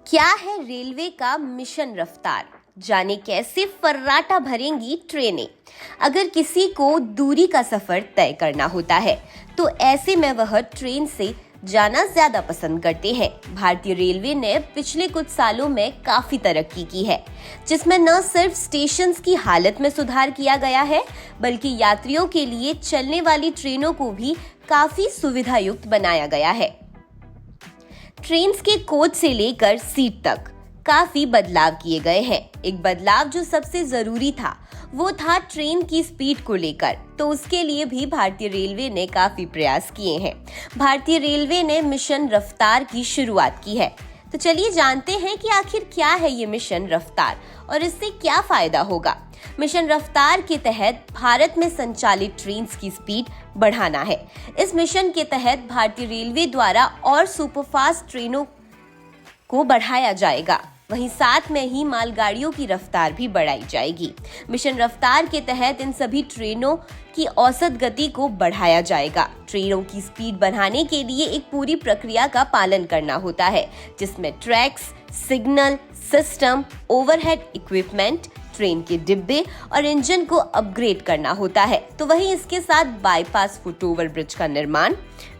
क्या है रेलवे का मिशन रफ्तार? जाने कैसे फर्राटा भरेंगी ट्रेनें। अगर किसी को दूरी का सफर तय करना होता है तो ऐसे में वह ट्रेन से जाना ज्यादा पसंद करते हैं। भारतीय रेलवे ने पिछले कुछ सालों में काफी तरक्की की है, जिसमें न सिर्फ स्टेशन की हालत में सुधार किया गया है, बल्कि यात्रियों के लिए चलने वाली ट्रेनों को भी काफी सुविधायुक्त बनाया गया है। ट्रेन के कोच से लेकर सीट तक काफी बदलाव किए गए हैं। एक बदलाव जो सबसे जरूरी था वो था ट्रेन की स्पीड को लेकर, तो उसके लिए भी भारतीय रेलवे ने काफी प्रयास किए हैं। भारतीय रेलवे ने मिशन रफ्तार की शुरुआत की है। तो चलिए जानते हैं कि आखिर क्या है ये मिशन रफ्तार और इससे क्या फायदा होगा। मिशन रफ्तार के तहत भारत में संचालित ट्रेन की स्पीड बढ़ाना है। इस मिशन के तहत भारतीय रेलवे द्वारा और सुपरफास्ट ट्रेनों को बढ़ाया जाएगा, वहीं साथ में ही मालगाड़ियों की रफ्तार भी बढ़ाई जाएगी। मिशन रफ्तार के तहत इन सभी ट्रेनों की औसत गति को बढ़ाया जाएगा। ट्रेनों की स्पीड बढ़ाने के लिए एक पूरी प्रक्रिया का पालन करना होता है, जिसमें tracks, signal system, overhead equipment, train के डिब्बे और इंजन को अपग्रेड करना होता है। तो वहीं इसके साथ बाईपास फुटओवर ब्रिज का निर्माण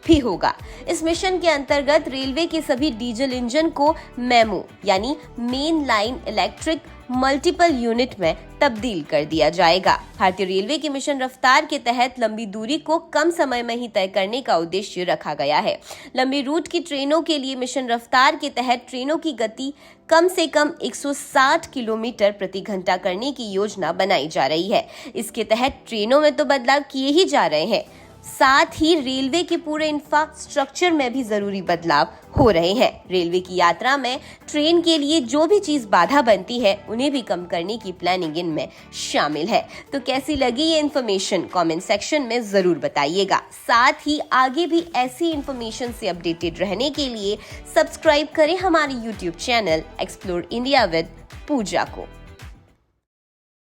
भी होगा। इस मिशन के अंतर्गत रेलवे के सभी डीजल इंजन को मेमो यानी main line electric multiple unit में तब्दील कर दिया जाएगा। भारतीय रेलवे के मिशन रफ्तार के तहत लंबी दूरी को कम समय में ही तय करने का उद्देश्य रखा गया है। लंबी रूट की ट्रेनों के लिए मिशन रफ्तार के तहत ट्रेनों की गति कम से कम 160 किलोमीटर प्रति घंटा करने की योजना बनाई जा रही है। इसके तहत ट्रेनों में तो बदलाव किए ही जा रहे हैं, साथ ही रेलवे के पूरे इंफ्रास्ट्रक्चर में भी जरूरी बदलाव हो रहे हैं। रेलवे की यात्रा में ट्रेन के लिए जो भी चीज बाधा बनती है उन्हें भी कम करने की प्लानिंग इनमें शामिल है। तो कैसी लगी ये इन्फॉर्मेशन कमेंट सेक्शन में जरूर बताइएगा। साथ ही आगे भी ऐसी इन्फॉर्मेशन से अपडेटेड रहने के लिए सब्सक्राइब करें हमारे YouTube channel explore India with Puja को।